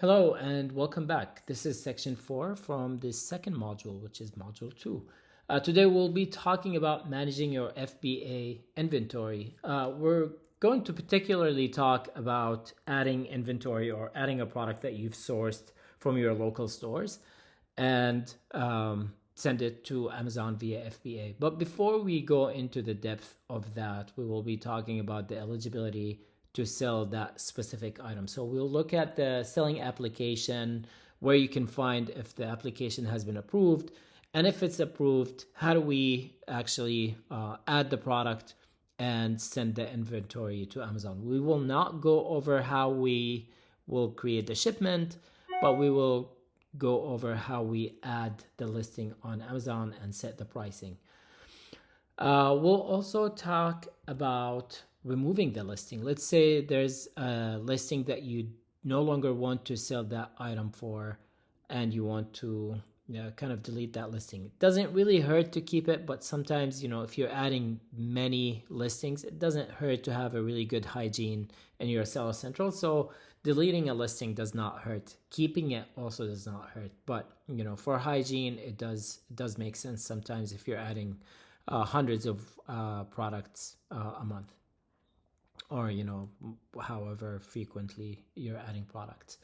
Hello and welcome back. This is section 4 from the second module, which is module 2. Today we'll be talking about managing your FBA inventory. We're going to particularly talk about adding inventory or adding a product that you've sourced from your local stores and send it to Amazon via FBA. But before we go into the depth of that, we will be talking about the eligibility to sell that specific item. So we'll look at the selling application, where you can find if the application has been approved. And if it's approved, how do we actually add the product and send the inventory to Amazon? We will not go over how we will create the shipment, but we will go over how we add the listing on Amazon and set the pricing. We'll also talk about removing the listing. Let's say there's a listing that you no longer want to sell that item for and you want to kind of delete that listing. It doesn't really hurt to keep it, but sometimes, if you're adding many listings, it doesn't hurt to have a really good hygiene in your seller central. So deleting a listing does not hurt. Keeping it also does not hurt. But, for hygiene, it does make sense sometimes if you're adding hundreds of products a month, or however frequently you're adding products.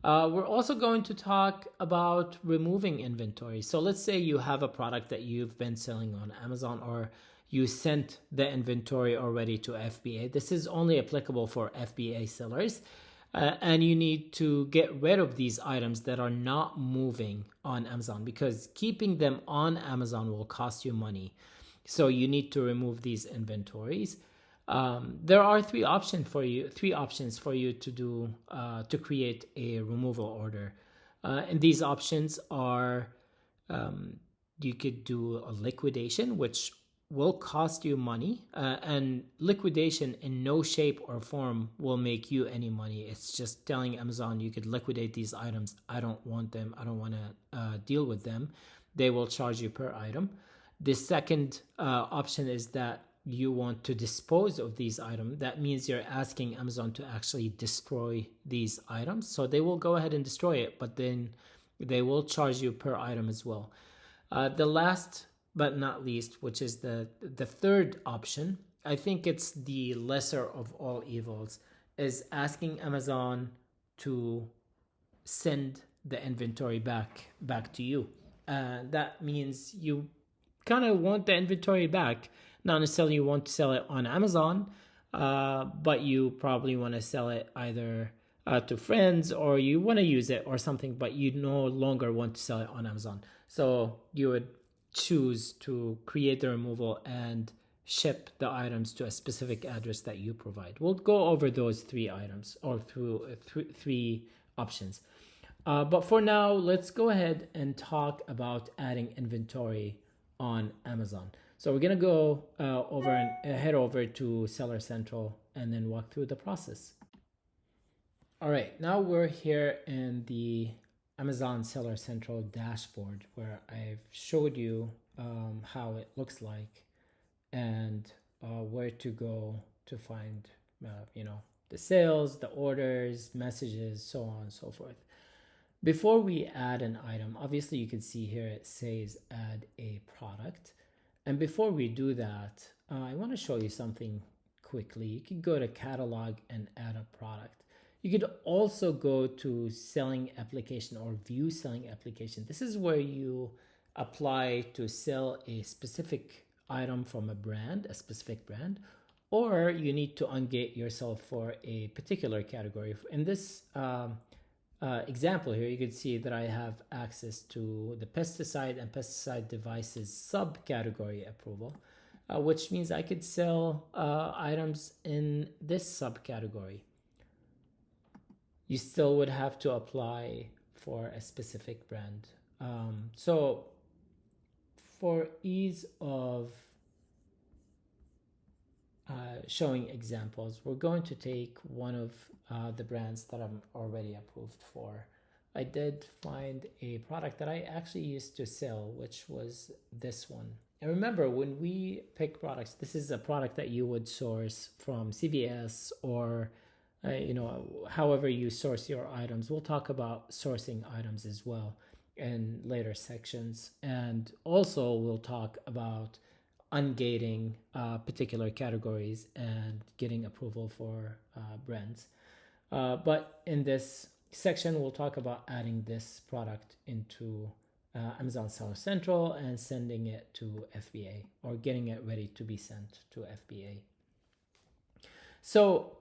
We're also going to talk about removing inventory. So let's say you have a product that you've been selling on Amazon, or you sent the inventory already to FBA. This is only applicable for FBA sellers. And you need to get rid of these items that are not moving on Amazon, because keeping them on Amazon will cost you money. So you need to remove these inventories. There are three options for you to do to create a removal order. And these options are you could do a liquidation, which will cost you money, and liquidation in no shape or form will make you any money. It's just telling Amazon you could liquidate these items. I don't want them. I don't want to deal with them. They will charge you per item. The second option is that you want to dispose of these items. That means you're asking Amazon to actually destroy these items. So they will go ahead and destroy it, but then they will charge you per item as well. The last but not least, which is the third option, I think it's the lesser of all evils, is asking Amazon to send the inventory back to you. That means you kind of want the inventory back. Not necessarily you want to sell it on Amazon, but you probably want to sell it either to friends, or you want to use it or something, but you no longer want to sell it on Amazon. So you would choose to create the removal and ship the items to a specific address that you provide. We'll go over those three items, or through three options. But for now, let's go ahead and talk about adding inventory on Amazon. So we're gonna go over and head over to Seller Central and then walk through the process. All right, now we're here in the Amazon Seller Central dashboard, where I've showed you how it looks like and where to go to find the sales, the orders, messages, so on and so forth. Before we add an item, obviously you can see here it says add a product. And before we do that, I want to show you something quickly. You can go to catalog and add a product. You could also go to selling application or view selling application. This is where you apply to sell a specific item from a specific brand, or you need to ungate yourself for a particular category. In this example here, you can see that I have access to the pesticide and pesticide devices subcategory approval, which means I could sell items in this subcategory. You still would have to apply for a specific brand. So for ease of showing examples, we're going to take one of the brands that I'm already approved for. I did find a product that I actually used to sell, which was this one. And remember, when we pick products, this is a product that you would source from CVS or however you source your items. We'll talk about sourcing items as well in later sections. And also, we'll talk about ungating particular categories and getting approval for brands. But in this section, we'll talk about adding this product into Amazon Seller Central and sending it to FBA, or getting it ready to be sent to FBA. So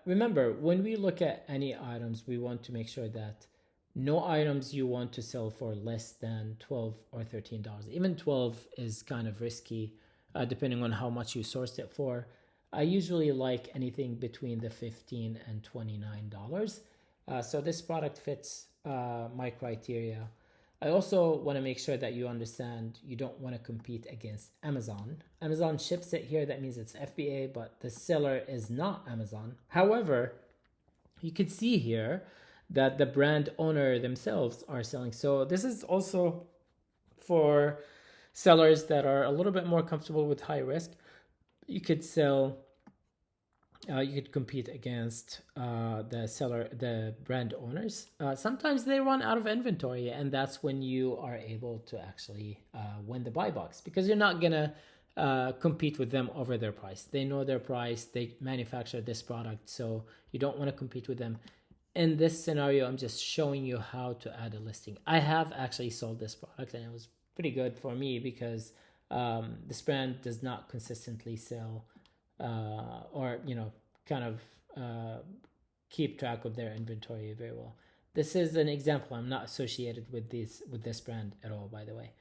remember, when we look at any items, we want to make sure that no items you want to sell for less than $12 or $13. Even 12 is kind of risky, depending on how much you sourced it for. I usually like anything between the $15 and $29. So this product fits my criteria. I also want to make sure that you understand you don't want to compete against Amazon. Amazon ships it here, that means it's FBA, but the seller is not Amazon. However, you could see here that the brand owner themselves are selling. So this is also for sellers that are a little bit more comfortable with high risk. You could sell, you could compete against the brand owners. Sometimes they run out of inventory, and that's when you are able to actually win the buy box, because you're not gonna compete with them over their price. They know their price, they manufacture this product, so you don't want to compete with them. In this scenario, I'm just showing you how to add a listing. I have actually sold this product, and it was pretty good for me because this brand does not consistently sell or kind of keep track of their inventory very well. This is an example. I'm not associated with this brand at all, by the way.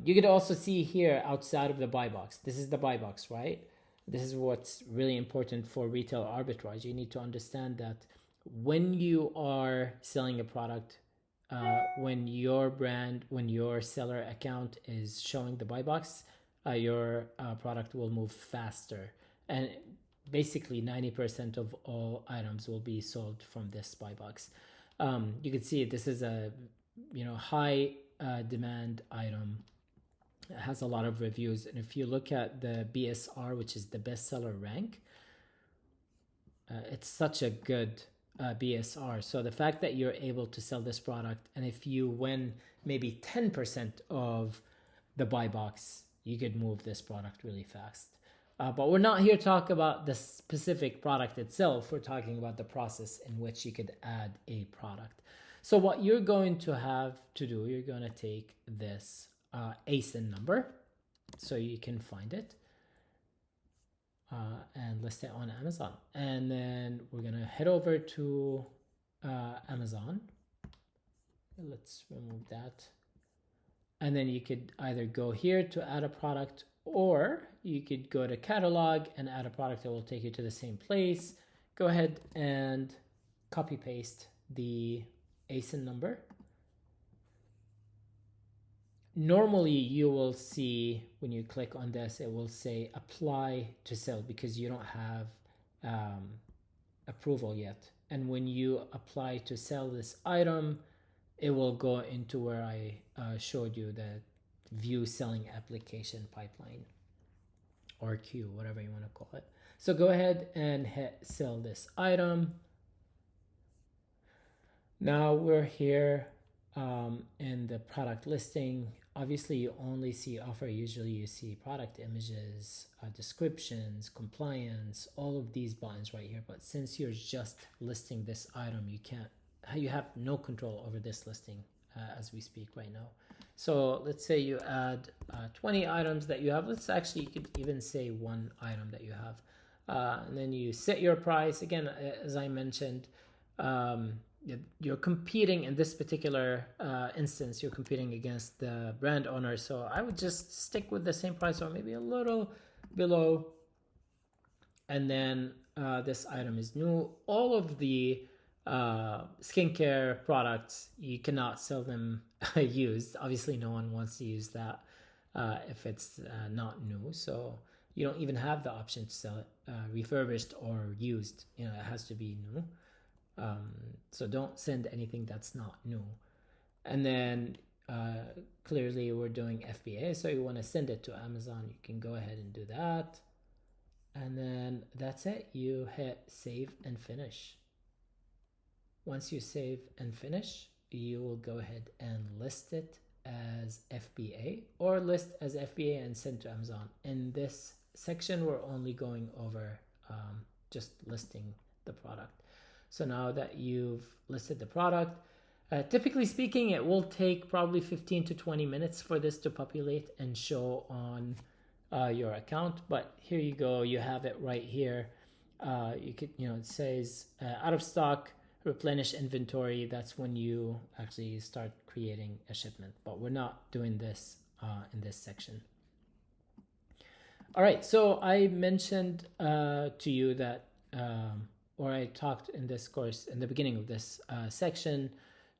You could also see here outside of the buy box. This is the buy box, right? This is what's really important for retail arbitrage. You need to understand that when you are selling a product, when your seller account is showing the buy box, your product will move faster. And basically 90% of all items will be sold from this buy box. You can see this is a high demand item. It has a lot of reviews, and if you look at the BSR, which is the bestseller rank, it's such a good BSR. So the fact that you're able to sell this product, and if you win maybe 10% of the buy box, you could move this product really fast. But we're not here to talk about the specific product itself. We're talking about the process in which you could add a product. So what you're going to have to do, you're going to take this ASIN number so you can find it and list it on Amazon. And then we're going to head over to Amazon. Let's remove that. And then you could either go here to add a product, or you could go to catalog and add a product that will take you to the same place. Go ahead and copy paste the ASIN number. Normally you will see when you click on this, it will say apply to sell because you don't have approval yet. And when you apply to sell this item, it will go into where I showed you the view selling application pipeline, or queue, whatever you want to call it. So go ahead and hit sell this item. Now we're here in the product listing. Obviously you only see offer. Usually you see product images, descriptions, compliance, all of these buttons right here. But since you're just listing this item, you have no control over this listing as we speak right now. So let's say you add 20 items that you have. You could even say one item that you have. And then you set your price. Again, as I mentioned, you're competing in this particular instance, you're competing against the brand owner. So I would just stick with the same price or maybe a little below. And then this item is new. All of the skincare products, you cannot sell them used. Obviously no one wants to use that if it's not new. So you don't even have the option to sell it refurbished or used. It has to be new. So don't send anything that's not new. And then clearly we're doing FBA, so you want to send it to Amazon. You can go ahead and do that. And then that's it. You hit save and finish. Once you save and finish, you will go ahead and list it as FBA or list as FBA and send to Amazon. In this section, we're only going over just listing the product. So now that you've listed the product, typically speaking, it will take probably 15 to 20 minutes for this to populate and show on your account. But here you go, you have it right here. You could, it says out of stock, replenish inventory. That's when you actually start creating a shipment, but we're not doing this in this section. All right, so I mentioned to you that, or I talked in this course in the beginning of this section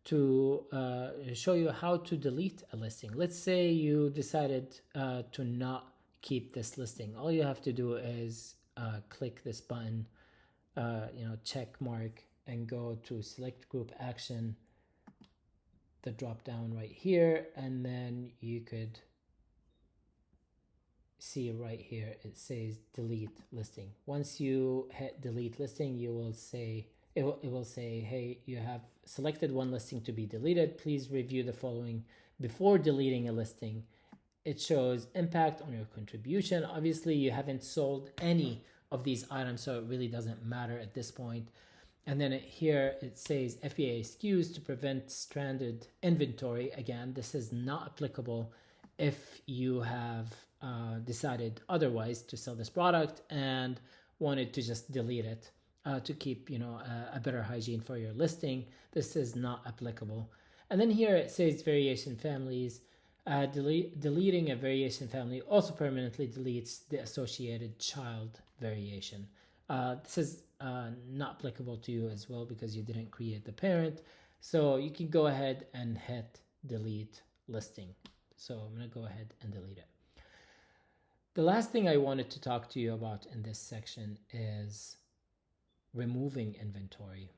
to show you how to delete a listing. Let's say you decided to not keep this listing. All you have to do is click this button, check mark, and go to select group action, the drop down right here, and then you could see right here it says delete listing. Once you hit delete listing, you will say it will say, hey, you have selected one listing to be deleted. Please review the following before deleting a listing. It shows impact on your contribution. Obviously, you haven't sold any of these items, so it really doesn't matter at this point. And then here it says FBA SKUs to prevent stranded inventory. Again, this is not applicable if you have decided otherwise to sell this product and wanted to just delete it to keep a better hygiene for your listing. This is not applicable. And then here it says variation families. Deleting a variation family also permanently deletes the associated child variation. This is not applicable to you as well because you didn't create the parent. So you can go ahead and hit delete listing. So I'm going to go ahead and delete it. The last thing I wanted to talk to you about in this section is removing inventory.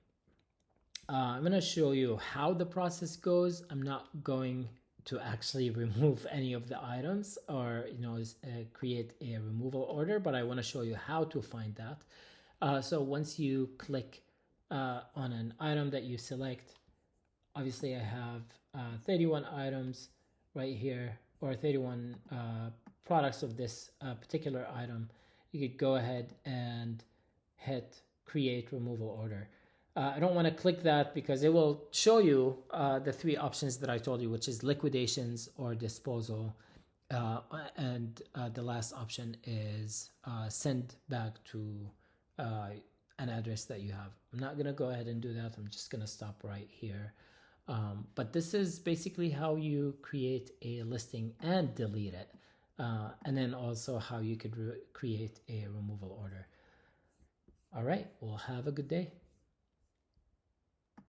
I'm going to show you how the process goes. I'm not going to actually remove any of the items or create a removal order, but I want to show you how to find that. So once you click on an item that you select, obviously I have 31 items right here, or 31 products of this particular item. You could go ahead and hit create removal order. I don't want to click that because it will show you the three options that I told you, which is liquidations or disposal. And the last option is send back to an address that you have. I'm not going to go ahead and do that. I'm just going to stop right here. But this is basically how you create a listing and delete it. And then also how you could create a removal order. All right, well, have a good day.